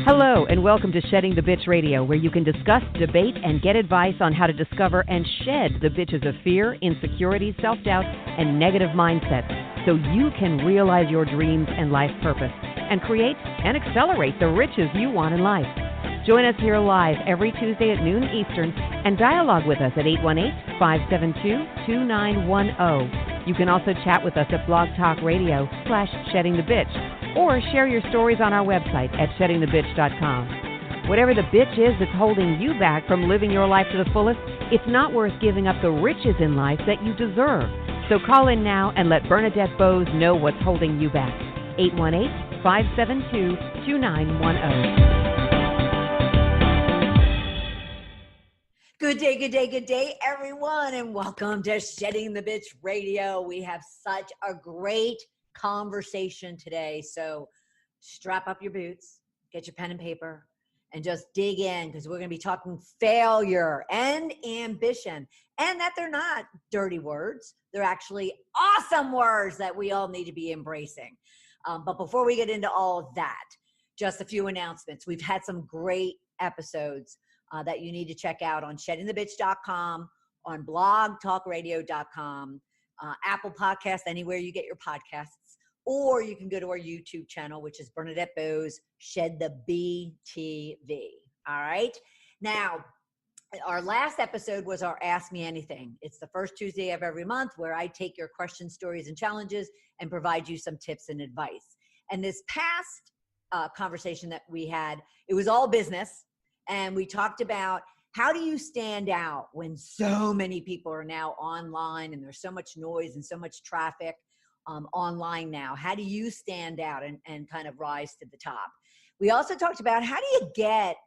Hello, and welcome to Shedding the Bitch Radio, where you can discuss, debate, and get advice on how to discover and shed the bitches of fear, insecurity, self-doubt, and negative mindsets so you can realize your dreams and life purpose and create and accelerate the riches you want in life. Join us here live every Tuesday at noon Eastern and dialogue with us at 818-572-2910. You can also chat with us at Blog Talk Radio /SheddingTheBitch or share your stories on our website at sheddingthebitch.com. Whatever the bitch is that's holding you back from living your life to the fullest, it's not worth giving up the riches in life that you deserve. So call in now and let Bernadette Bowes know what's holding you back. 818-572-2910. Good day, everyone, and welcome to Shedding the Bitch Radio. We have such a great conversation today, so strap up your boots, get your pen and paper, and just dig in, because we're going to be talking failure and ambition, and that they're not dirty words. They're actually awesome words that we all need to be embracing. But before we get into all of that, just a few announcements. We've had some great episodes that you need to check out on sheddingthebitch.com, on blogtalkradio.com, Apple Podcasts, anywhere you get your podcasts, or you can go to our YouTube channel, which is Bernadette Bowes, Shed the BTV. All right. Now, our last episode was our Ask Me Anything. It's the first Tuesday of every month where I take your questions, stories, and challenges and provide you some tips and advice. And this past conversation that we had, it was all business. And we talked about how do you stand out when so many people are now online and there's so much noise and so much traffic online now. How do you stand out and kind of rise to the top? We also talked about how do you get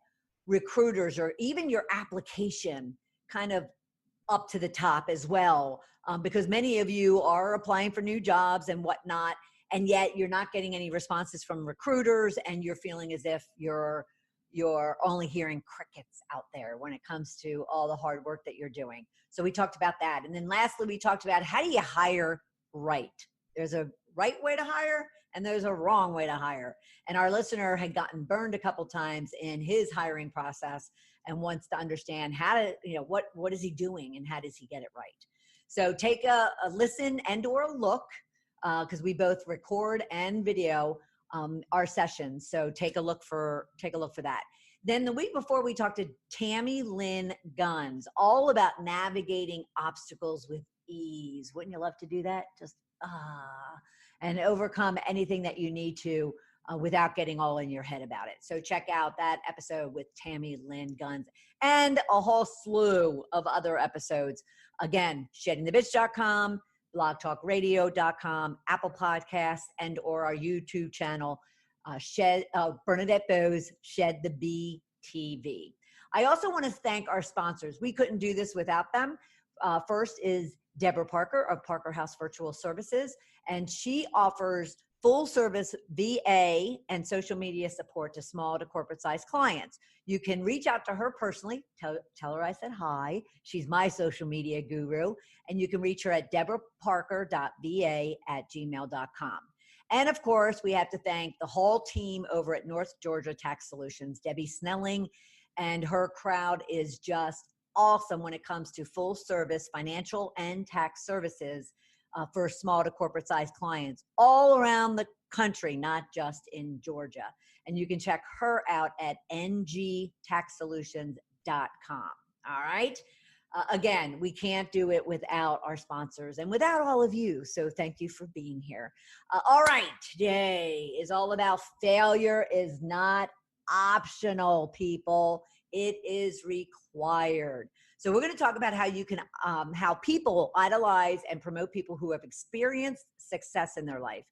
recruiters or even your application kind of up to the top as well, because many of you are applying for new jobs and whatnot, and yet you're not getting any responses from recruiters and you're feeling as if you're only hearing crickets out there when it comes to all the hard work that you're doing. So we talked about that. And then lastly, we talked about how do you hire right? There's a right way to hire and there's a wrong way to hire. And our listener had gotten burned a couple times in his hiring process and wants to understand how to, what is he doing and how does he get it right? So take a listen and or a look, because we both record and video our sessions. So take a look for that. Then the week before we talked to Tammy Lynn Guns, all about navigating obstacles with ease. Wouldn't you love to do that? Just and overcome anything that you need to without getting all in your head about it. So check out that episode with Tammy Lynn Guns and a whole slew of other episodes. Again, sheddingthebitch.com, blogtalkradio.com, Apple Podcasts, and or our YouTube channel, Bernadette Bowes, Shed the BTV. I also want to thank our sponsors. We couldn't do this without them. First is Deborah Parker of Parker House Virtual Services, and she offers full service VA and social media support to small to corporate size clients. You can reach out to her personally. Tell her I said hi. She's my social media guru. And you can reach her at deborahparker.va@gmail.com. And of course, we have to thank the whole team over at North Georgia Tax Solutions, Debbie Snelling, and her crowd is just awesome when it comes to full service financial and tax services for small to corporate size clients all around the country, not just in Georgia. And you can check her out at ngtaxsolutions.com. All right. Again, we can't do it without our sponsors and without all of you. So thank you for being here. All right. Today is all about failure is not optional, people. It is required. So we're going to talk about how you can, how people idolize and promote people who have experienced success in their life.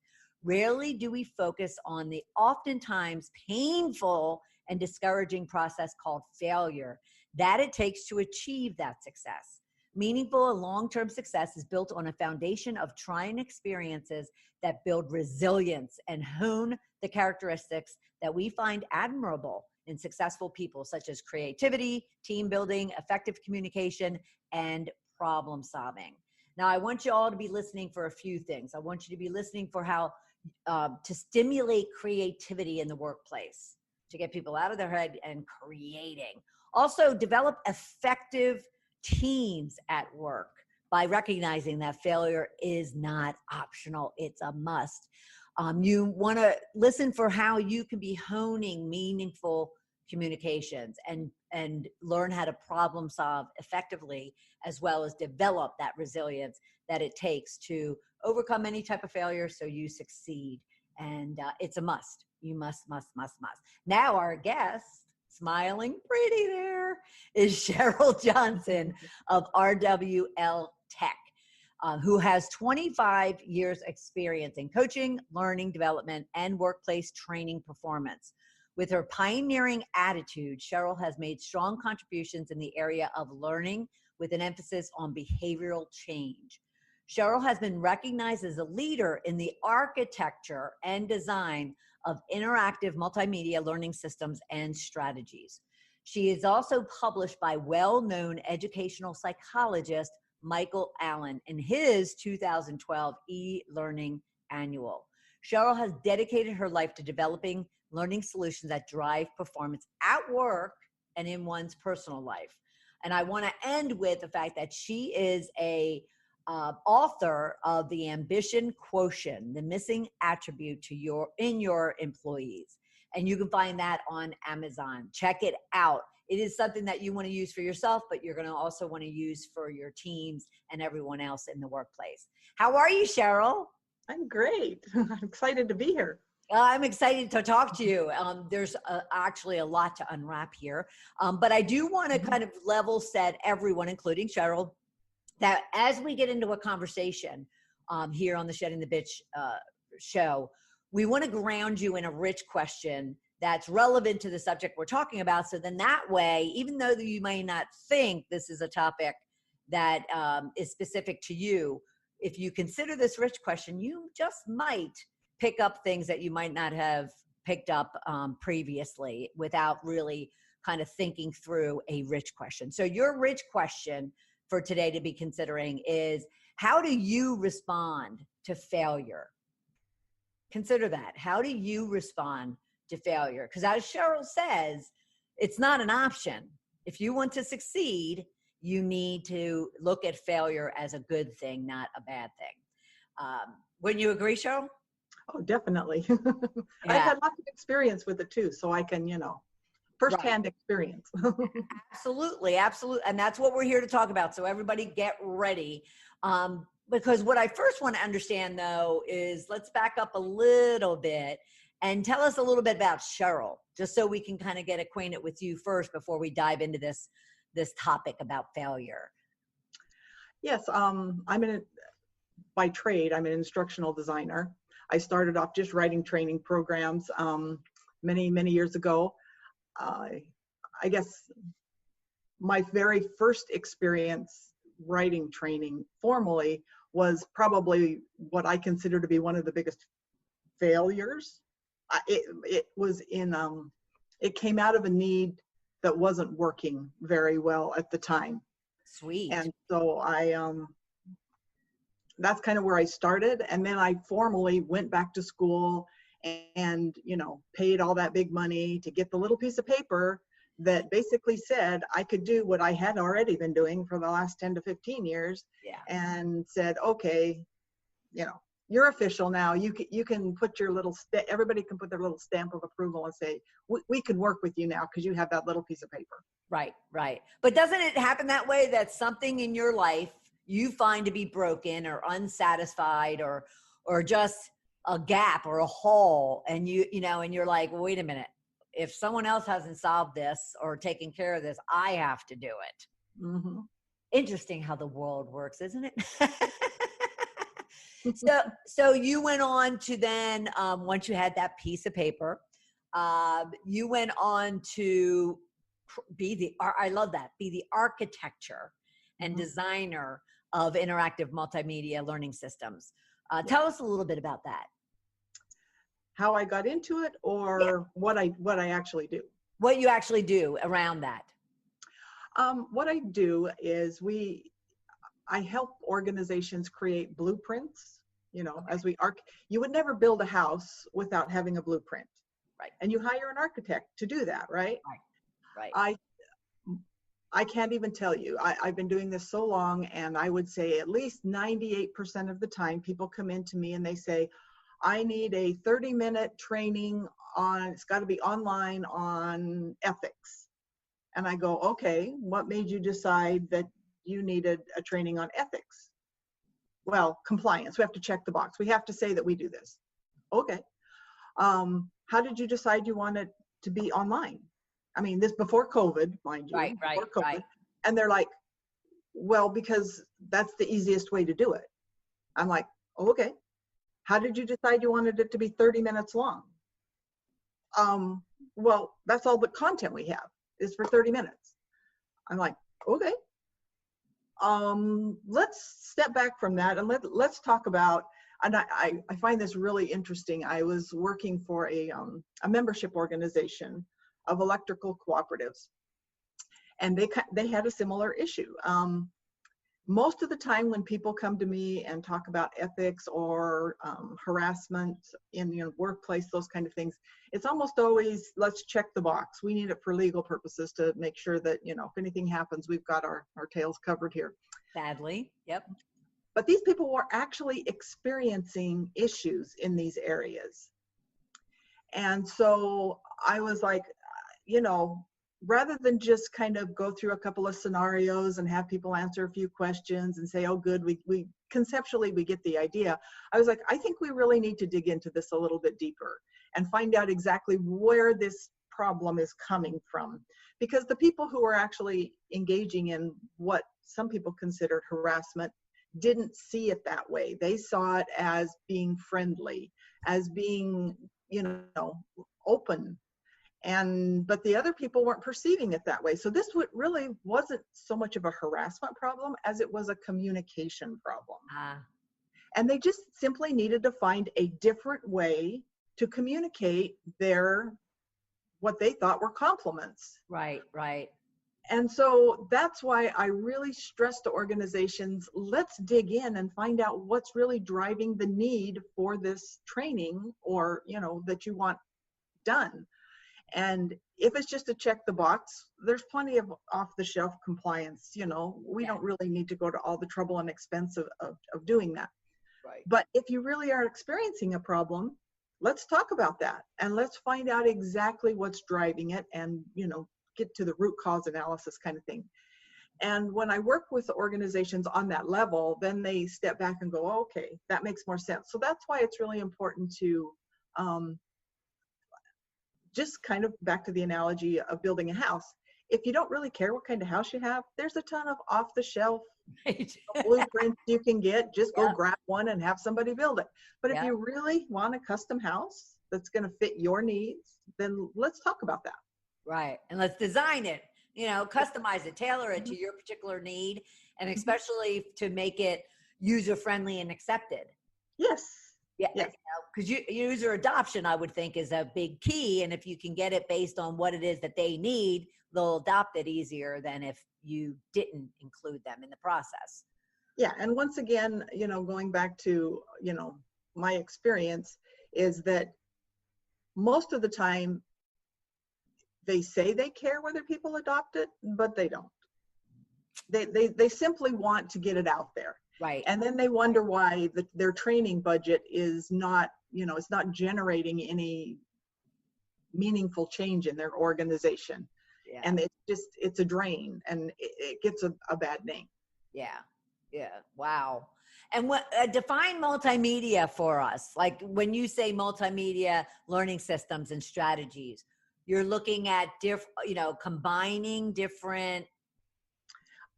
Rarely do we focus on the oftentimes painful and discouraging process called failure that it takes to achieve that success. Meaningful and long-term success is built on a foundation of trying experiences that build resilience and hone the characteristics that we find admirable in successful people, such as creativity, team building, effective communication, and problem solving. Now, I want you all to be listening for a few things. I want you to be listening for how to stimulate creativity in the workplace. to get people out of their head and creating. Also, develop effective teams at work by recognizing that failure is not optional, it's a must. You want to listen for how you can be honing meaningful communications and learn how to problem solve effectively, as well as develop that resilience that it takes to overcome any type of failure so you succeed. And it's a must. You must. Now our guest, smiling pretty there, is Cheryl Johnson of RWL Tech, who has 25 years experience in coaching, learning development, and workplace training performance. With her pioneering attitude, Cheryl has made strong contributions in the area of learning with an emphasis on behavioral change. Cheryl has been recognized as a leader in the architecture and design of interactive multimedia learning systems and strategies. She is also published by well-known educational psychologist Michael Allen in his 2012 e-learning annual. Cheryl has dedicated her life to developing learning solutions that drive performance at work and in one's personal life. And I want to end with the fact that she is a author of the Ambition Quotient, the missing attribute to your employees. And you can find that on Amazon. Check it out. It is something that you want to use for yourself, but you're going to also want to use for your teams and everyone else in the workplace. How are you, Cheryl? I'm great. I'm excited to be here. I'm excited to talk to you. There's actually a lot to unwrap here. But I do want to kind of level set everyone, including Cheryl, that as we get into a conversation here on the Shedding the Bitch show, we want to ground you in a rich question that's relevant to the subject we're talking about. So then that way, even though you may not think this is a topic that is specific to you, if you consider this rich question, you just might pick up things that you might not have picked up previously without really kind of thinking through a rich question. So your rich question for today to be considering is, how do you respond to failure? Consider that. How do you respond to failure? Because as Cheryl says, it's not an option. If you want to succeed, you need to look at failure as a good thing, not a bad thing. Wouldn't you agree, Cheryl? Oh, definitely. Yeah. I've had lots of experience with it too, so I can, firsthand experience. Absolutely. And that's what we're here to talk about. So everybody get ready. Because what I first want to understand, though, is let's back up a little bit and tell us a little bit about Cheryl, just so we can kind of get acquainted with you first before we dive into this topic about failure. Yes, by trade, I'm an instructional designer. I started off just writing training programs many, many years ago. I guess my very first experience writing training formally was probably what I consider to be one of the biggest failures. It was it came out of a need that wasn't working very well at the time. Sweet. And so that's kind of where I started. And then I formally went back to school and, paid all that big money to get the little piece of paper that basically said I could do what I had already been doing for the last 10 to 15 years. Yeah. And said, okay, you're official now. You can put your little, everybody can put their little stamp of approval and say, we can work with you now because you have that little piece of paper. Right. But doesn't it happen that way, that something in your life you find to be broken or unsatisfied or just a gap or a hole, and and you're like, well, wait a minute, if someone else hasn't solved this or taken care of this, I have to do it. Mm-hmm. Interesting how the world works, isn't it? So you went on to then, once you had that piece of paper, you went on to be the architecture and Mm-hmm. designer of interactive multimedia learning systems. Tell us a little bit about that. How I got into it, or what I actually do? What you actually do around that. What I do is I help organizations create blueprints. Okay. You would never build a house without having a blueprint. Right. And you hire an architect to do that, right? Right. I can't even tell you. I've been doing this so long, and I would say at least 98% of the time people come into me and they say, I need a 30-minute training on, it's got to be online, on ethics. And I go, okay, what made you decide that you needed a training on ethics? Well, compliance. We have to check the box. We have to say that we do this. Okay. How did you decide you wanted to be online? I mean, this before COVID, mind you. Right. COVID. Right. And they're like, well, because that's the easiest way to do it. I'm like, okay. How did you decide you wanted it to be 30 minutes long? Well, that's all the content we have is for 30 minutes. I'm like, okay. Let's step back from that and let's talk about, and I find this really interesting. I was working for a membership organization of electrical cooperatives, and they had a similar issue. Most of the time when people come to me and talk about ethics or harassment in workplace, those kind of things, it's almost always, let's check the box. We need it for legal purposes to make sure that, if anything happens, we've got our tails covered here. Sadly, yep. But these people were actually experiencing issues in these areas. And so I was like, rather than just kind of go through a couple of scenarios and have people answer a few questions and say, oh, good, we conceptually, we get the idea. I was like, I think we really need to dig into this a little bit deeper and find out exactly where this problem is coming from. Because the people who are actually engaging in what some people considered harassment didn't see it that way. They saw it as being friendly, as being, open. But the other people weren't perceiving it that way. So this really wasn't so much of a harassment problem as it was a communication problem. And they just simply needed to find a different way to communicate what they thought were compliments. Right. And so that's why I really stress to organizations, let's dig in and find out what's really driving the need for this training or, that you want done. And if it's just to check the box, there's plenty of off-the-shelf compliance. We don't really need to go to all the trouble and expense of doing that. Right. But if you really are experiencing a problem, let's talk about that and let's find out exactly what's driving it and, get to the root cause analysis kind of thing. And when I work with organizations on that level, then they step back and go, oh, okay, that makes more sense. So that's why it's really important to just kind of back to the analogy of building a house. If you don't really care what kind of house you have, there's a ton of off-the-shelf blueprints you can get. Just go grab one and have somebody build it. But if you really want a custom house that's going to fit your needs, then let's talk about that. Right. And let's design it, customize it, tailor it to your particular need, and especially to make it user-friendly and accepted. Yes. Yeah. Yes. Because user adoption, I would think, is a big key. And if you can get it based on what it is that they need, they'll adopt it easier than if you didn't include them in the process. Yeah. And once again, going back to, my experience is that most of the time they say they care whether people adopt it, but they don't. They simply want to get it out there. Right. And then they wonder why their training budget is not, it's not generating any meaningful change in their organization. Yeah. And it's a drain and it gets a bad name. Yeah. Yeah. Wow. And define multimedia for us. Like when you say multimedia learning systems and strategies, you're looking at combining different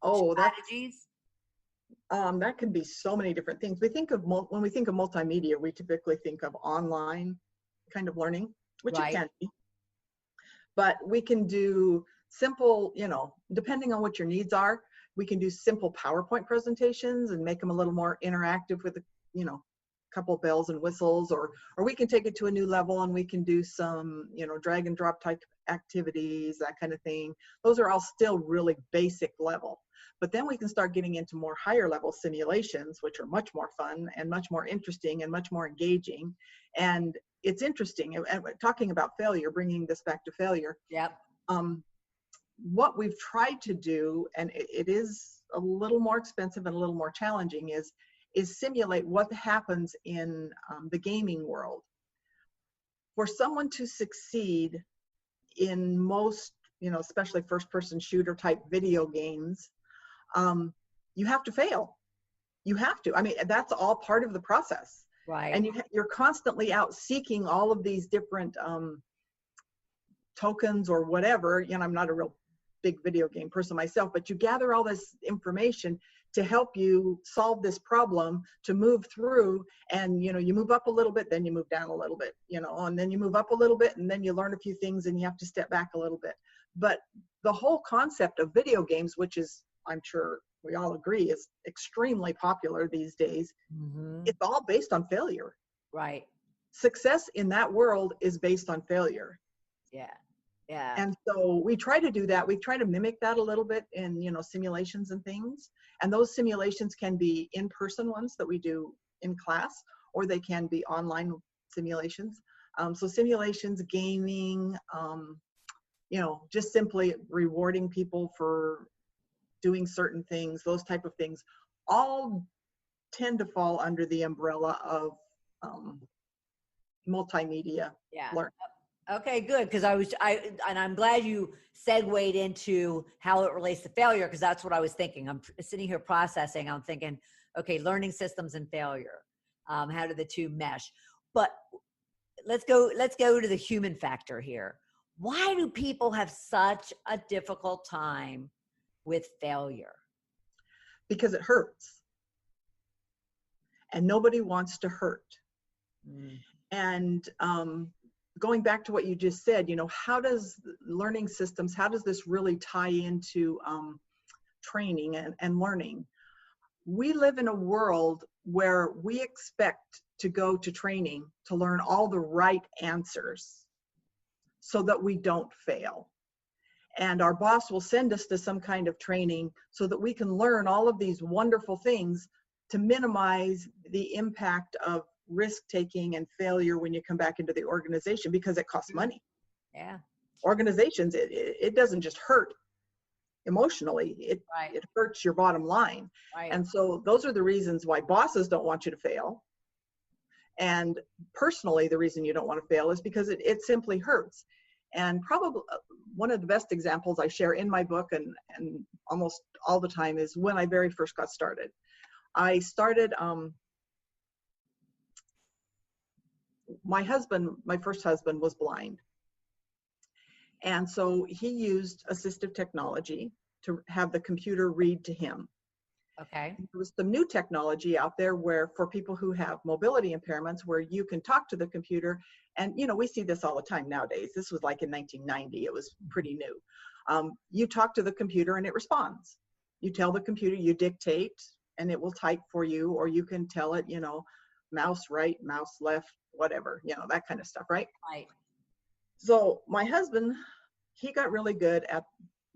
strategies. That can be so many different things. When we think of multimedia, we typically think of online kind of learning, which it can be. But we can do simple, depending on what your needs are, we can do simple PowerPoint presentations and make them a little more interactive with couple bells and whistles, or we can take it to a new level and we can do some, drag and drop type activities, that kind of thing. Those are all still really basic level. But then we can start getting into more higher level simulations, which are much more fun and much more interesting and much more engaging. And it's interesting, and talking about failure, bringing this back to failure. Yep. What we've tried to do, and it is a little more expensive and a little more challenging, is simulate what happens in the gaming world. For someone to succeed in most, especially first-person shooter type video games, you have to fail. You have to. I mean, that's all part of the process. Right. And you're constantly out seeking all of these different tokens or whatever. I'm not a real big video game person myself, but you gather all this information to help you solve this problem, to move through, and you move up a little bit, then you move down a little bit, and then you move up a little bit, and then you learn a few things and you have to step back a little bit. But the whole concept of video games, which is, I'm sure we all agree, is extremely popular these days, it's all based on failure. Right. Success in that world is based on failure. Yeah. Yeah. And so we try to do that. We try to mimic that a little bit in, simulations and things. And those simulations can be in-person ones that we do in class, or they can be online simulations. So simulations, gaming, just simply rewarding people for doing certain things, those type of things, all tend to fall under the umbrella of multimedia learning. Okay, good. Because I'm glad you segued into how it relates to failure, because that's what I was thinking. I'm sitting here processing. I'm thinking, okay, learning systems and failure. How do the two mesh? But let's go to the human factor here. Why do people have such a difficult time with failure? Because it hurts. And nobody wants to hurt. And going back to what you just said, how does learning systems, how does this really tie into training and learning? We live in a world where we expect to go to training to learn all the right answers so that we don't fail. And our boss will send us to some kind of training so that we can learn all of these wonderful things to minimize the impact of risk-taking and failure when you come back into the organization, because it costs money. Yeah. Organizations, it doesn't just hurt emotionally, it hurts your bottom line. Right. And so those are the reasons why bosses don't want you to fail. And personally, the reason you don't want to fail is because it simply hurts. And probably one of the best examples I share in my book and almost all the time is when I very first got started. I started, my first husband was blind. And so he used assistive technology to have the computer read to him. Okay. There was some new technology out there where for people who have mobility impairments, where you can talk to the computer. And, we see this all the time nowadays. This was like in 1990. It was pretty new. You talk to the computer and it responds. You tell the computer, you dictate, and it will type for you, or you can tell it, mouse right, mouse left, whatever, that kind of stuff, right? Right. So my husband, he got really good at,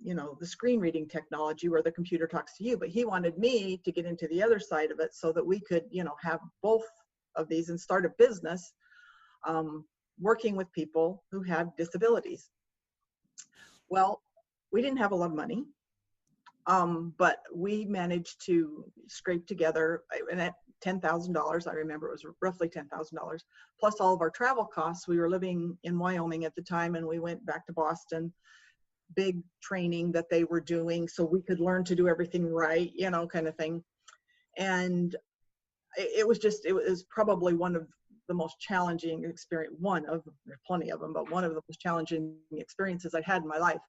the screen reading technology where the computer talks to you, but he wanted me to get into the other side of it so that we could, have both of these and start a business working with people who have disabilities. Well, we didn't have a lot of money. But we managed to scrape together, and at $10,000, I remember it was roughly $10,000, plus all of our travel costs. We were living in Wyoming at the time, and we went back to Boston, big training that they were doing so we could learn to do everything right, kind of thing. And it was probably one of the most challenging experience, there's plenty of them, but one of the most challenging experiences I'd had in my life.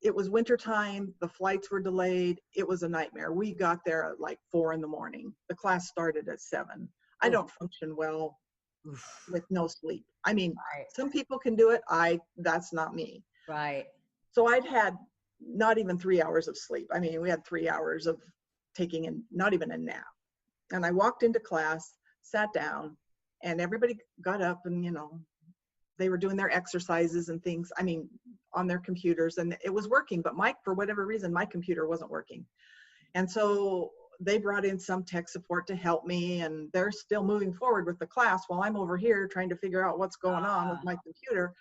It was wintertime, the flights were delayed, it was a nightmare. We got there at like 4 a.m. The class started at 7. I don't function well with no sleep. I mean, some people can do it, that's not me. Right. So I'd had not even 3 hours of sleep. I mean, we had 3 hours of taking not even a nap. And I walked into class, sat down, and everybody got up and, they were doing their exercises and things, on their computers, and it was working, but for whatever reason, my computer wasn't working. And so they brought in some tech support to help me, and they're still moving forward with the class while I'm over here trying to figure out what's going on with my computer.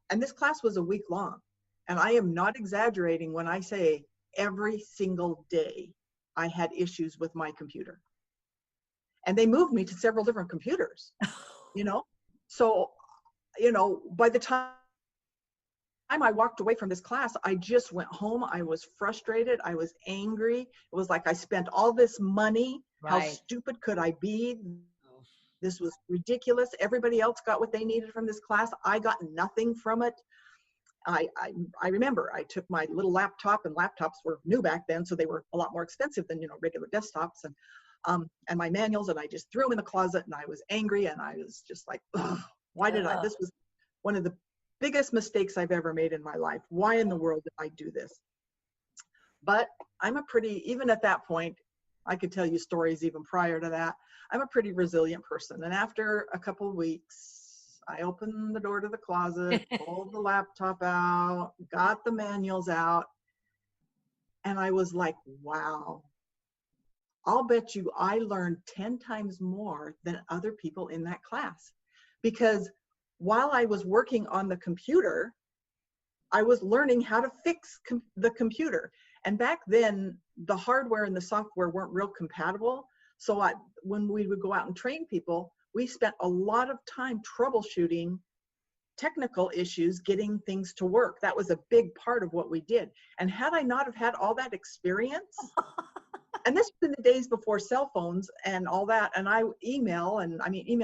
And this class was a week long. And I am not exaggerating when I say every single day I had issues with my computer. And they moved me to several different computers, you know? So, you know, by the time I walked away from this class, I just went home. I was frustrated. I was angry. It was like I spent all this money. Right. How stupid could I be? This was ridiculous. Everybody else got what they needed from this class. I got nothing from it. I remember I took my little laptop, and laptops were new back then, so they were a lot more expensive than, you know, regular desktops, and my manuals, and I just threw them in the closet, and I was angry, and I was just like, why did I? This was one of the biggest mistakes I've ever made in my life. Why in the world did I do this? But I'm a pretty, even at that point, I could tell you stories even prior to that. I'm a pretty resilient person. And after a couple of weeks, I opened the door to the closet, pulled the laptop out, got the manuals out, and I was like, wow, I'll bet you I learned 10 times more than other people in that class. Because while I was working on the computer, I was learning how to fix the computer. And back then, the hardware and the software weren't real compatible. So when we would go out and train people, we spent a lot of time troubleshooting technical issues, getting things to work. That was a big part of what we did. And had I not have had all that experience, and this was in the days before cell phones and all that, and email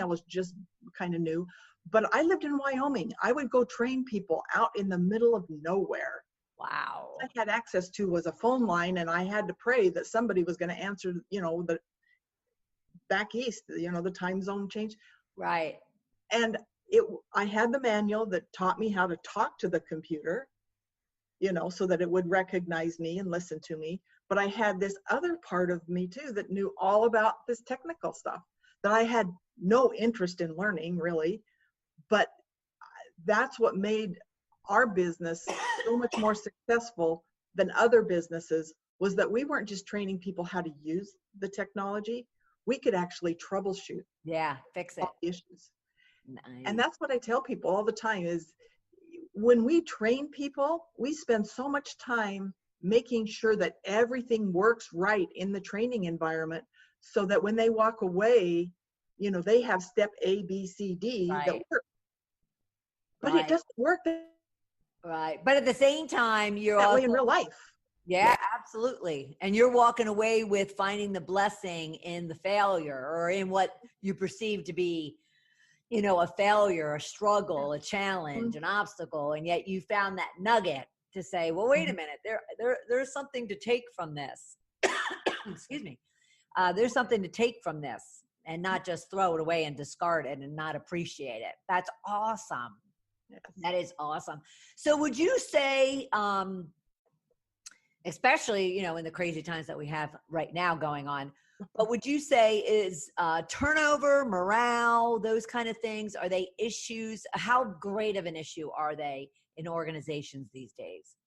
was just kind of new, but I lived in Wyoming. I would go train people out in the middle of nowhere. Wow. I had access to was a phone line, and I had to pray that somebody was going to answer, you know, the back east, you know, the time zone change. Right. And I had the manual that taught me how to talk to the computer, you know, so that it would recognize me and listen to me. But I had this other part of me too that knew all about this technical stuff that I had no interest in learning really. But that's what made our business so much more successful than other businesses, was that we weren't just training people how to use the technology. We could actually troubleshoot. Yeah, fix it. All issues. Nice. And that's what I tell people all the time is when we train people, we spend so much time making sure that everything works right in the training environment so that when they walk away, you know, they have step A, B, C, D that work. But it doesn't work. Right. But at the same time, you're that also way in real life. Yeah, absolutely. And you're walking away with finding the blessing in the failure, or in what you perceive to be, you know, a failure, a struggle, a challenge, an obstacle. And yet you found that nugget to say, well, wait a minute, there's something to take from this. Excuse me. There's something to take from this, and not just throw it away and discard it and not appreciate it. That's awesome. Yes. That is awesome. So would you say, especially, you know, in the crazy times that we have right now going on, but would you say is turnover, morale, those kind of things, are they issues? How great of an issue are they in organizations these days?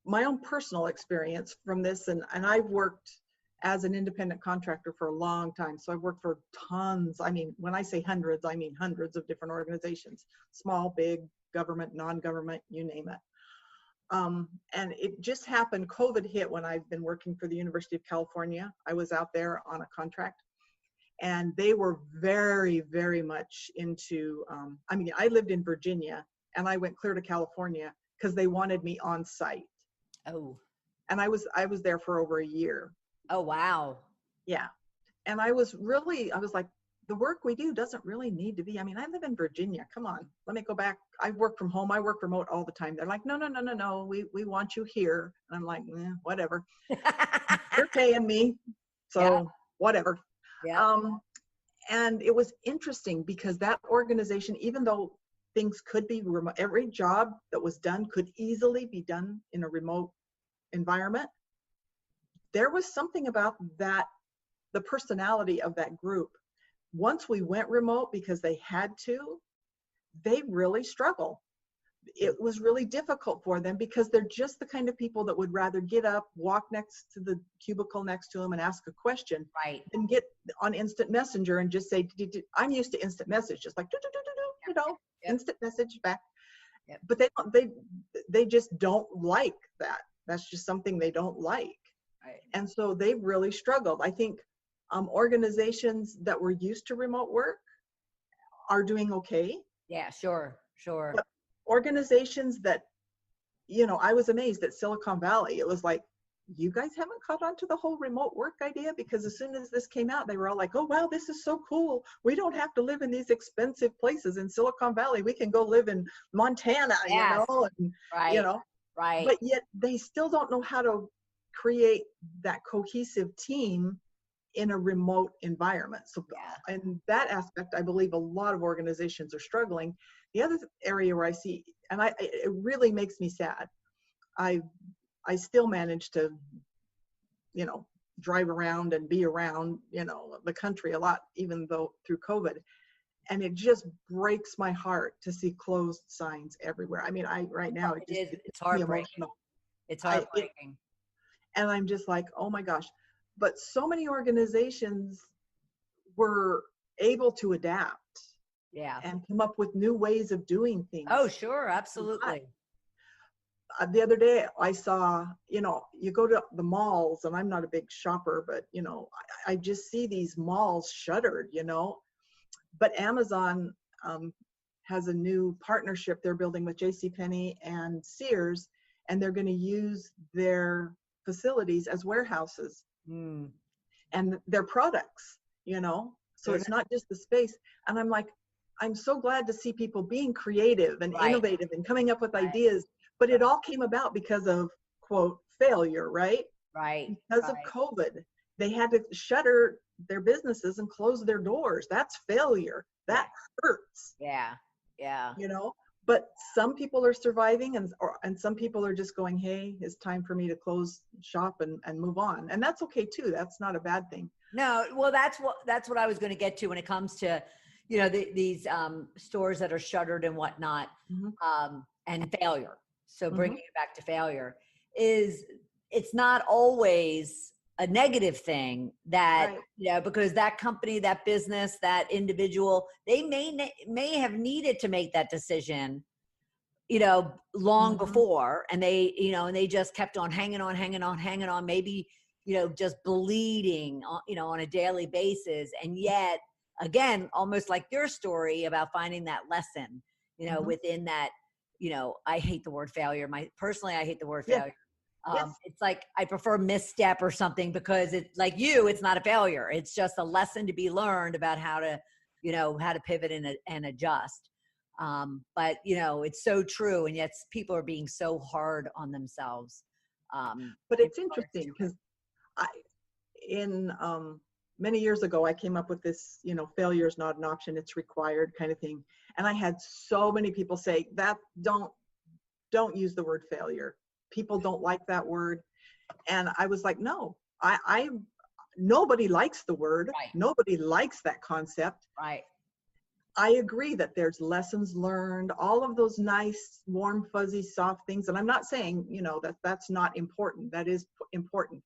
My own personal experience from this, and I've worked as an independent contractor for a long time. So I've worked for tons. I mean, when I say hundreds, I mean hundreds of different organizations, small, big, government, non-government, you name it. And it just happened, COVID hit when I've been working for the University of California. I was out there on a contract, and they were very, very much into, I lived in Virginia, and I went clear to California because they wanted me on site. Oh. And I was there for over a year. Oh, wow. Yeah. And I was like, the work we do doesn't really need to be. I mean, I live in Virginia. Come on, let me go back. I work from home. I work remote all the time. They're like, no. We want you here. And I'm like, whatever. You're paying me. So whatever. Yeah. And it was interesting because that organization, even though things could be remote, every job that was done could easily be done in a remote environment. There was something about that, the personality of that group. Once we went remote because they had to, they really struggle it was really difficult for them because they're just the kind of people that would rather get up, walk next to the cubicle next to them and ask a question, Right. and get on instant messenger and just say, I'm used to instant message, just like, you know, instant message back. Yep. But they just don't like that. That's just something they don't like. Right. And so they've really struggled. I think organizations that were used to remote work are doing okay. Yeah, sure. But organizations that, you know, I was amazed at Silicon Valley. It was like, you guys haven't caught on to the whole remote work idea? Because as soon as this came out, they were all like, oh, wow, this is so cool. We don't have to live in these expensive places in Silicon Valley. We can go live in Montana, Yes. you know, and, Right. you know, Right. but yet they still don't know how to create that cohesive team in a remote environment. So in that aspect, I believe a lot of organizations are struggling. The other area where I see, and it really makes me sad, I still manage to, you know, drive around and be around, you know, the country a lot, even though through COVID. And it just breaks my heart to see closed signs everywhere. I mean, right now, it's heartbreaking. It's heartbreaking. And I'm just like, oh my gosh. But so many organizations were able to adapt. Yeah. And come up with new ways of doing things. Oh, sure. Absolutely. The other day I saw, you know, you go to the malls, and I'm not a big shopper, but, you know, I just see these malls shuttered, you know. But Amazon has a new partnership they're building with JCPenney and Sears, and they're going to use their facilities as warehouses and their products, you know. So it's not just the space. And I'm like, I'm so glad to see people being creative and innovative and coming up with ideas. But it all came about because of, quote, failure, right? Right. Because of COVID. They had to shutter their businesses and close their doors. That's failure. That hurts. Yeah. Yeah. You know, but some people are surviving, and some people are just going, hey, it's time for me to close shop and move on. And that's okay too. That's not a bad thing. No, well, that's what I was going to get to when it comes to, you know, these stores that are shuttered and whatnot, and failure. So bringing it back to failure it's not always a negative thing that, you know, because that company, that business, that individual, they may have needed to make that decision, you know, long before, and they, you know, and they just kept on hanging on, maybe, you know, just bleeding, you know, on a daily basis. And yet, again, almost like your story about finding that lesson, you know, within that, you know, I hate the word failure. Personally, I hate the word failure. It's like, I prefer misstep or something, because it's like it's not a failure. It's just a lesson to be learned about how to, you know, how to pivot and adjust. But, you know, it's so true. And yet people are being so hard on themselves. But it's interesting because many years ago, I came up with this, you know, failure is not an option, it's required kind of thing. And I had so many people say that don't use the word failure. People don't like that word. And I was like, no, nobody likes the word. Right. Nobody likes that concept. Right. I agree that there's lessons learned, all of those nice, warm, fuzzy, soft things. And I'm not saying, you know, that's not important. That is important.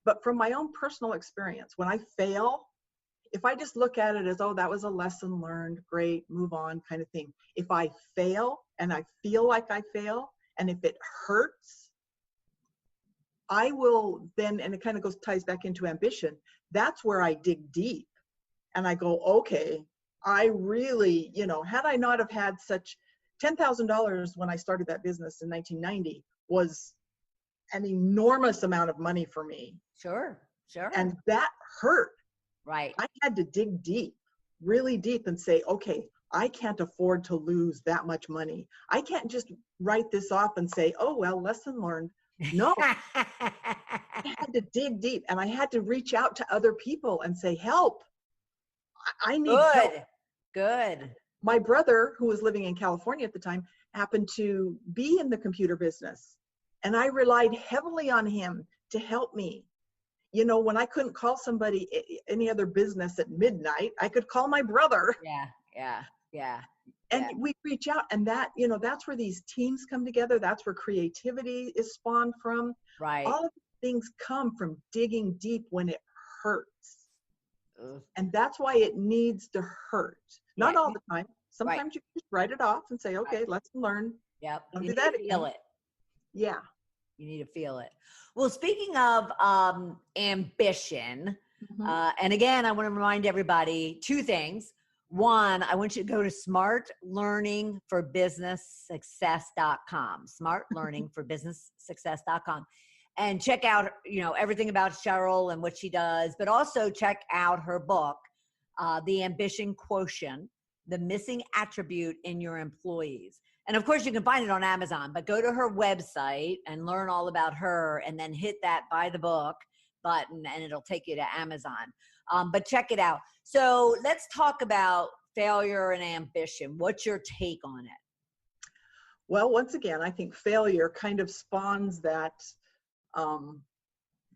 But from my own personal experience, when I fail, if I just look at it as, oh, that was a lesson learned, great, move on kind of thing. If I fail and I feel like I fail, and if it hurts, I will then, and it kind of ties back into ambition, that's where I dig deep. And I go, okay, I really, you know, had I not have had such $10,000 when I started that business in 1990 was an enormous amount of money for me. Sure. And that hurt. Right. I had to dig deep, really deep, and say, okay, I can't afford to lose that much money. I can't just write this off and say, oh, well, lesson learned. No, I had to dig deep, and I had to reach out to other people and say, help. I need help. Good. My brother, who was living in California at the time, happened to be in the computer business. And I relied heavily on him to help me. You know, when I couldn't call somebody, any other business at midnight, I could call my brother. Yeah. And we reach out, and that, that's where these teams come together. That's where creativity is spawned from. Right. All of these things come from digging deep when it hurts. Ugh. And that's why it needs to hurt. Not all the time. Sometimes Right. you just write it off and say, okay, let's learn. Yep. Don't You do need that to feel again. it. Yeah. You need to feel it. Well, speaking of ambition, and again, I want to remind everybody two things. One, I want you to go to smartlearningforbusinesssuccess.com, smartlearningforbusinesssuccess.com, and check out, everything about Cheryl and what she does, but also check out her book, The Ambition Quotient, The Missing Attribute in Your Employees. And of course you can find it on Amazon, but go to her website and learn all about her, and then hit that buy the book button and it'll take you to Amazon. But check it out. So let's talk about failure and ambition. What's your take on it? Well, once again, I think failure kind of spawns that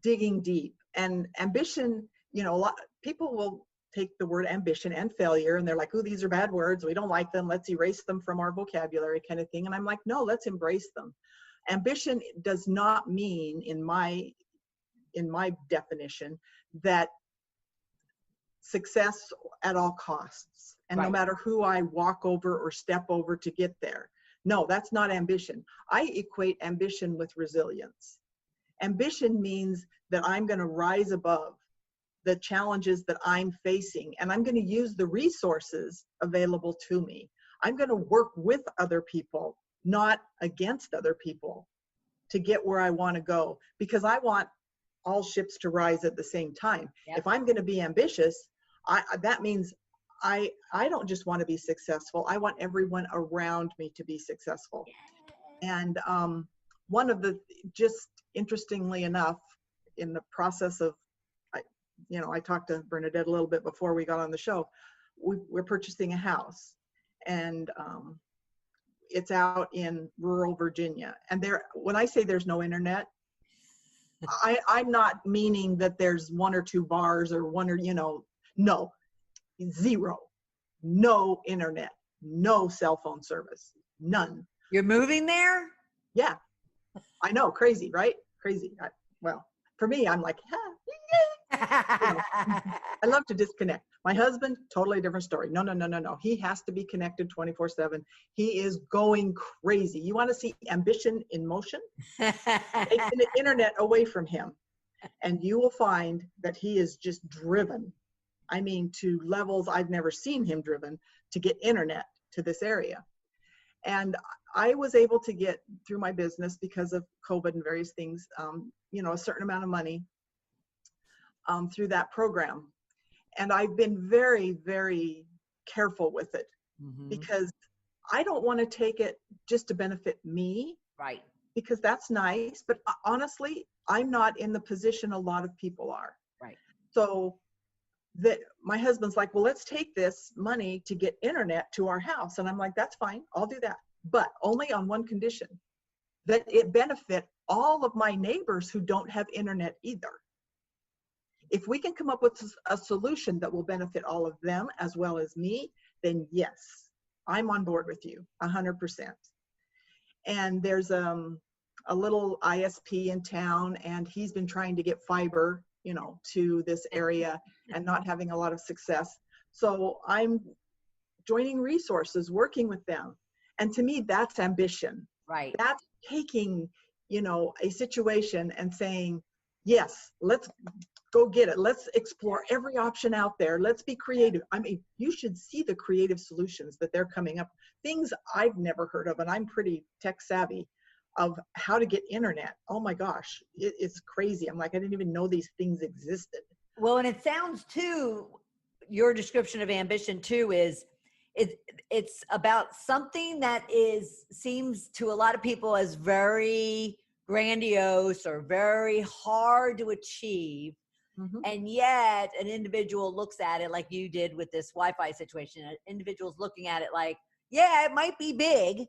digging deep. And ambition, a lot people will take the word ambition and failure and they're like, oh, these are bad words. We don't like them. Let's erase them from our vocabulary, kind of thing. And I'm like, no, let's embrace them. Ambition does not mean, in my definition, that success at all costs, and no matter who I walk over or step over to get there. No, that's not ambition. I equate ambition with resilience. Ambition means that I'm going to rise above the challenges that I'm facing, and I'm going to use the resources available to me. I'm going to work with other people, not against other people, to get where I want to go, because I want all ships to rise at the same time. Yep. If I'm going to be ambitious, that means I don't just want to be successful. I want everyone around me to be successful. And one of the, just interestingly enough, in the process of, I talked to Bernadette a little bit before we got on the show. We're purchasing a house, and it's out in rural Virginia. And when I say there's no internet, I'm not meaning that there's one or two bars or no, zero, no internet, no cell phone service, none. You're moving there? Yeah, I know, crazy, right? Crazy. Well, for me, I'm like, I love to disconnect. My husband, totally different story. No. He has to be connected 24/7. He is going crazy. You want to see ambition in motion? Take the internet away from him, and you will find that he is just driven. I mean, to levels I've never seen him driven to get internet to this area. And I was able to get through my business because of COVID and various things, a certain amount of money through that program. And I've been very, very careful with it, because I don't want to take it just to benefit me. Right. Because that's nice. But honestly, I'm not in the position a lot of people are. Right. So that my husband's like, well, let's take this money to get internet to our house. And I'm like, that's fine. I'll do that. But only on one condition, that it benefit all of my neighbors who don't have internet either. If we can come up with a solution that will benefit all of them as well as me, then yes, I'm on board with you 100%. And there's a little ISP in town, and he's been trying to get fiber, to this area and not having a lot of success. So I'm joining resources, working with them. And to me, that's ambition. Right. That's taking, a situation and saying, yes, let's go get it. Let's explore every option out there. Let's be creative. I mean, you should see the creative solutions that they're coming up. Things I've never heard of, and I'm pretty tech savvy, of how to get internet. Oh my gosh, it's crazy. I'm like, I didn't even know these things existed. Well, and it sounds too, your description of ambition too is it's about something that seems to a lot of people as very grandiose or very hard to achieve. And yet an individual looks at it like you did with this Wi-Fi situation. An individual's looking at it like, yeah, it might be big,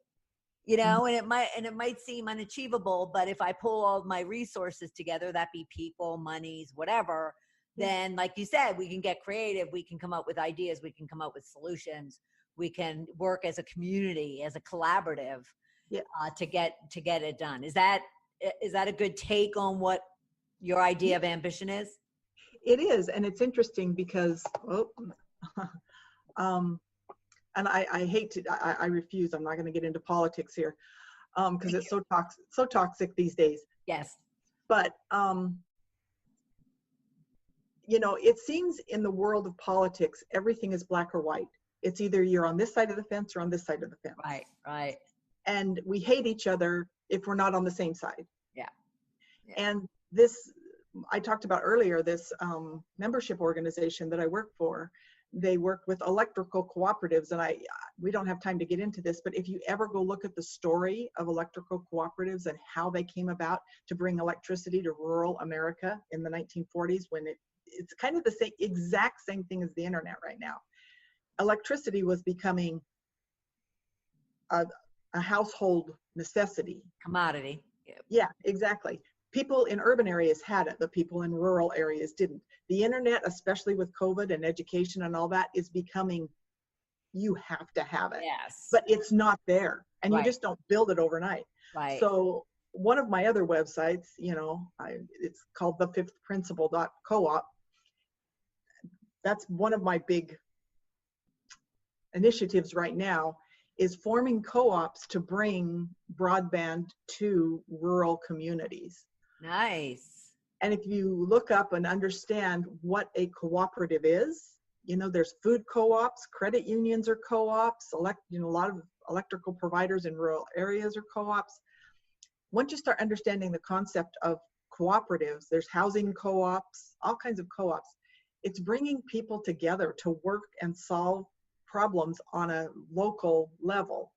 and it might seem unachievable, but if I pull all my resources together, that be people, monies, whatever, then like you said, we can get creative. We can come up with ideas. We can come up with solutions. we can work as a community, as a collaborative, Yeah. to get it done. Is that a good take on what your idea of ambition is? It is, and it's interesting because, and I hate to, I refuse. I'm not going to get into politics here, because it's so toxic these days. Yes. But it seems in the world of politics, everything is black or white. It's either you're on this side of the fence or on this side of the fence. Right. And we hate each other if we're not on the same side. Yeah. And this, I talked about earlier, this membership organization that I work for, they work with electrical cooperatives, and we don't have time to get into this, but if you ever go look at the story of electrical cooperatives and how they came about to bring electricity to rural America in the 1940s, when it's kind of the exact same thing as the internet right now. Electricity was becoming a household necessity. Commodity. Yeah, exactly. People in urban areas had it, but people in rural areas didn't. The internet, especially with COVID and education and all that, is becoming, you have to have it. Yes. But it's not there, and Right. You just don't build it overnight. Right. So one of my other websites, it's called the fifth principle.coop. That's one of my big initiatives right now, is forming co-ops to bring broadband to rural communities. Nice. And if you look up and understand what a cooperative is, there's food co-ops, credit unions are co-ops, a lot of electrical providers in rural areas are co-ops. Once you start understanding the concept of cooperatives, there's housing co-ops, all kinds of co-ops. It's bringing people together to work and solve problems on a local level.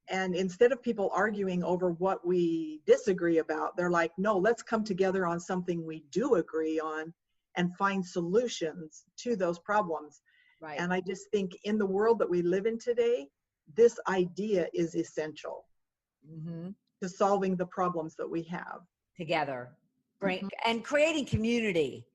And instead of people arguing over what we disagree about, they're like, no, let's come together on something we do agree on and find solutions to those problems. Right. And I just think in the world that we live in today, this idea is essential to solving the problems that we have. Together. And creating community,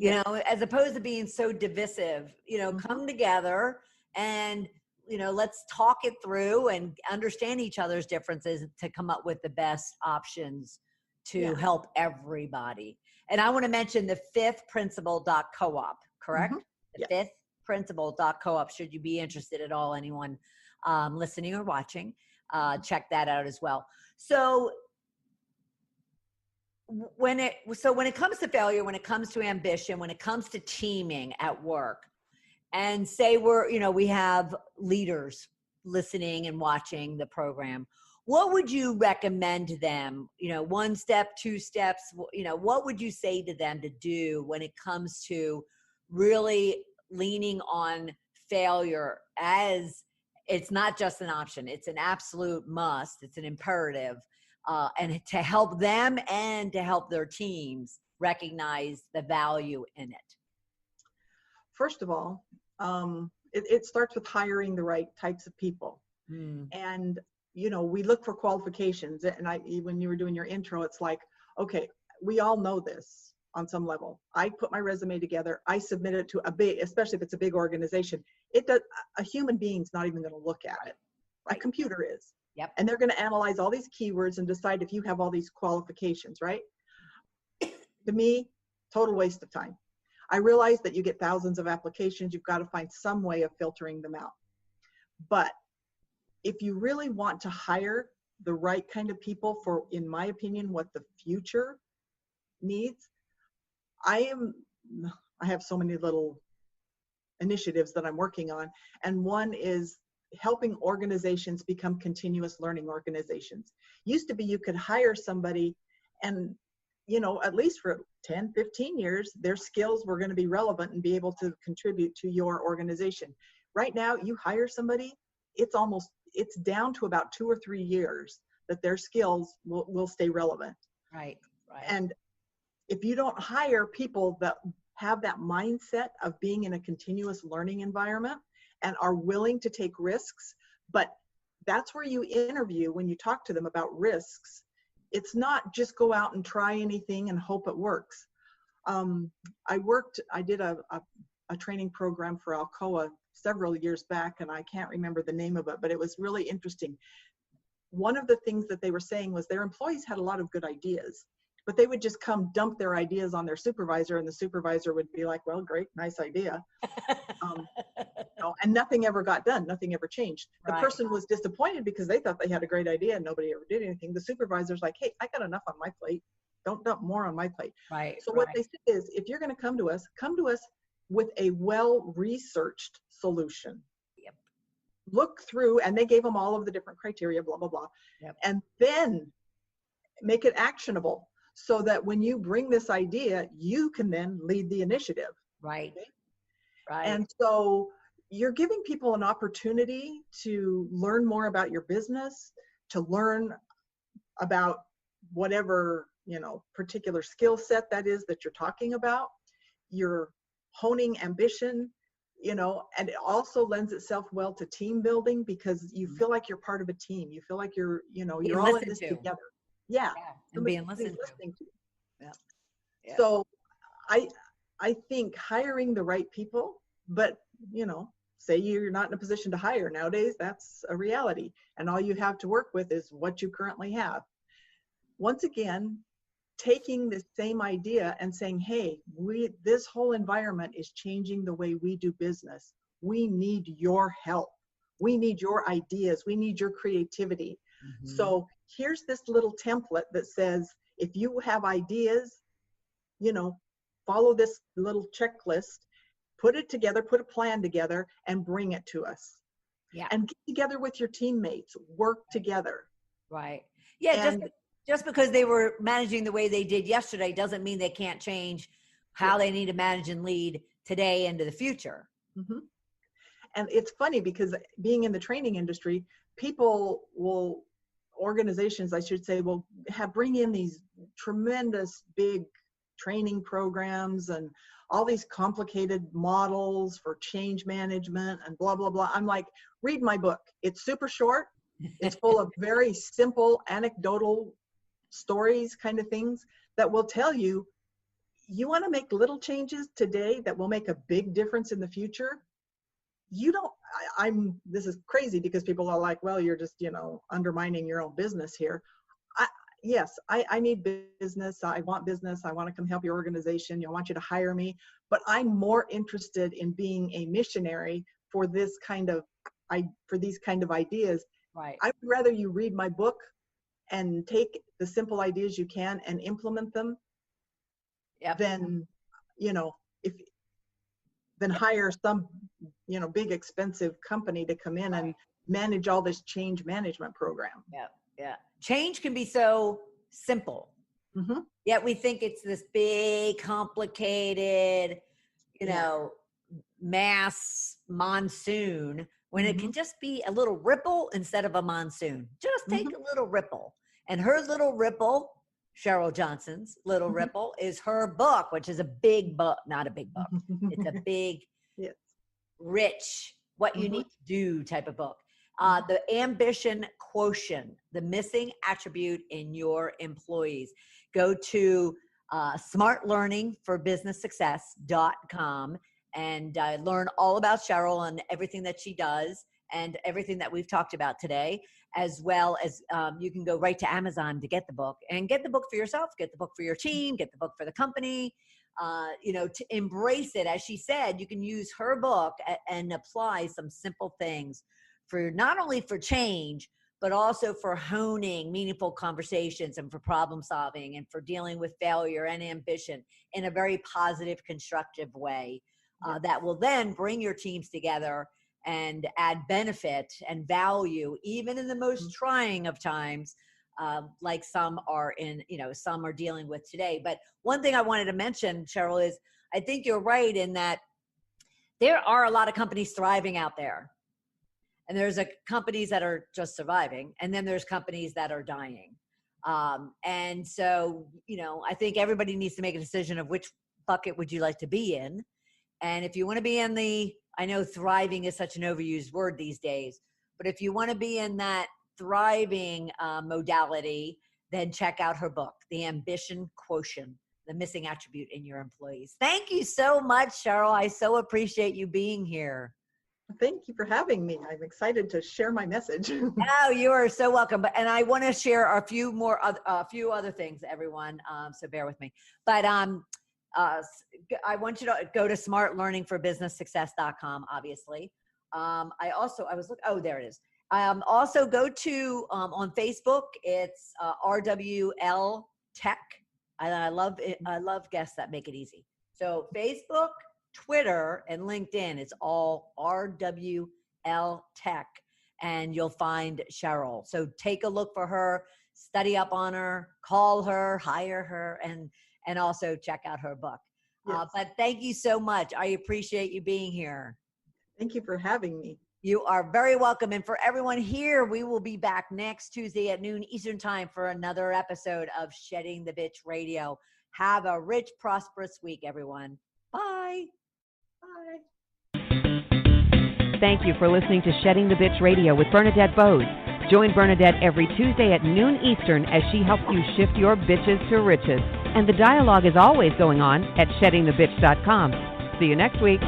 as opposed to being so divisive, come together and let's talk it through and understand each other's differences to come up with the best options to help everybody. And I want to mention the fifth principle.coop, correct? The fifth principle.coop, should you be interested at all, anyone listening or watching, check that out as well. So when it comes to failure, when it comes to ambition, when it comes to teaming at work, and say we have leaders listening and watching the program, what would you recommend to them? 1 step, 2 steps, what would you say to them to do when it comes to really leaning on failure as it's not just an option, it's an absolute must, it's an imperative, and to help them and to help their teams recognize the value in it? First of all, it starts with hiring the right types of people. And, we look for qualifications. And when you were doing your intro, it's like, okay, we all know this on some level. I put my resume together. I submit it to especially if it's a big organization. A human being's not even going to look at it. Right. A computer is. Yep. And they're going to analyze all these keywords and decide if you have all these qualifications, right? To me, total waste of time. I realize that you get thousands of applications. You've got to find some way of filtering them out. But if you really want to hire the right kind of people for, in my opinion, what the future needs, I have so many little initiatives that I'm working on. And one is helping organizations become continuous learning organizations. Used to be you could hire somebody and at least for 10, 15 years, their skills were going to be relevant and be able to contribute to your organization. Right now, you hire somebody, it's down to about 2 or 3 years that their skills will stay relevant. Right. And if you don't hire people that have that mindset of being in a continuous learning environment and are willing to take risks, but that's where you interview when you talk to them about risks. It's not just go out and try anything and hope it works. I did a training program for Alcoa several years back, and I can't remember the name of it, but it was really interesting. One of the things that they were saying was their employees had a lot of good ideas, but they would just come dump their ideas on their supervisor, and the supervisor would be like, well, great, nice idea. And nothing ever got done. Nothing ever changed. The person was disappointed because they thought they had a great idea and nobody ever did anything. The supervisor's like, hey, I got enough on my plate. Don't dump more on my plate. So what they said is, if you're going to come to us with a well-researched solution. Yep. Look through, and they gave them all of the different criteria, blah, blah, blah. Yep. And then make it actionable so that when you bring this idea, you can then lead the initiative. Right. Okay? Right. And so you're giving people an opportunity to learn more about your business, to learn about whatever, particular skill set that is that you're talking about. You're honing ambition, and it also lends itself well to team building because you feel like you're part of a team. You feel like you're all in this together. Yeah. And being listened to. Yeah. So I think hiring the right people, but say you're not in a position to hire nowadays, that's a reality. And all you have to work with is what you currently have. Once again, taking the same idea and saying, hey, this whole environment is changing the way we do business. We need your help. We need your ideas. We need your creativity. Mm-hmm. So here's this little template that says, if you have ideas, follow this little checklist, put it together, put a plan together, and bring it to us. Yeah. And get together with your teammates, work together. Right. Yeah. Just because they were managing the way they did yesterday doesn't mean they can't change how they need to manage and lead today into the future. Mm-hmm. And it's funny because being in the training industry, organizations, I should say, will bring in these tremendous big training programs and all these complicated models for change management and blah, blah, blah. I'm like, read my book. It's super short. It's full of very simple anecdotal stories, kind of things that will tell you, you want to make little changes today that will make a big difference in the future. This is crazy because people are like, well, you're just, undermining your own business here. I need business. I want business. I want to come help your organization. I want you to hire me, but I'm more interested in being a missionary for these kind of ideas. Right. I would rather you read my book and take the simple ideas you can and implement them than hire some, big expensive company to come in and manage all this change management program. Yeah. Yeah. Change can be so simple. Mm-hmm. Yet we think it's this big, complicated, mass monsoon when it can just be a little ripple instead of a monsoon. Just take a little ripple. And her little ripple, Cheryl Johnson's little ripple, is her book, which is a big book, not a big book. It's a big, rich, what you need to do type of book. The Ambition Quotient, the missing attribute in your employees. Go to smartlearningforbusinesssuccess.com and learn all about Cheryl and everything that she does and everything that we've talked about today, as well as you can go right to Amazon to get the book and get the book for yourself, get the book for your team, get the book for the company, to embrace it. As she said, you can use her book and apply some simple things for not only for change, but also for honing meaningful conversations and for problem solving and for dealing with failure and ambition in a very positive, constructive way that will then bring your teams together and add benefit and value, even in the most trying of times, like some are dealing with today. But one thing I wanted to mention, Cheryl, is I think you're right in that there are a lot of companies thriving out there. And there's companies that are just surviving, and then there's companies that are dying. And so, I think everybody needs to make a decision of which bucket would you like to be in. And if you want to be in I know thriving is such an overused word these days, but if you want to be in that thriving modality, then check out her book, The Ambition Quotient, the missing attribute in your employees. Thank you so much, Cheryl. I so appreciate you being here. Thank you for having me. I'm excited to share my message. Oh, you are so welcome. And I want to share a few other things, everyone. So bear with me. But I want you to go to smartlearningforbusinesssuccess.com, obviously. There it is. Also go to, on Facebook, it's RWL Tech. And I love guests that make it easy. So Facebook, Twitter, and LinkedIn, it's all RWL Tech. And you'll find Cheryl. So take a look for her, study up on her, call her, hire her, and also check out her book. Yes. But thank you so much. I appreciate you being here. Thank you for having me. You are very welcome. And for everyone here, we will be back next Tuesday at noon Eastern Time for another episode of Shedding the Bitch Radio. Have a rich, prosperous week, everyone. Bye. Bye. Thank you for listening to Shedding the Bitch Radio with Bernadette Bose. Join Bernadette every Tuesday at noon Eastern as she helps you shift your bitches to riches. And the dialogue is always going on at sheddingthebitch.com. See you next week.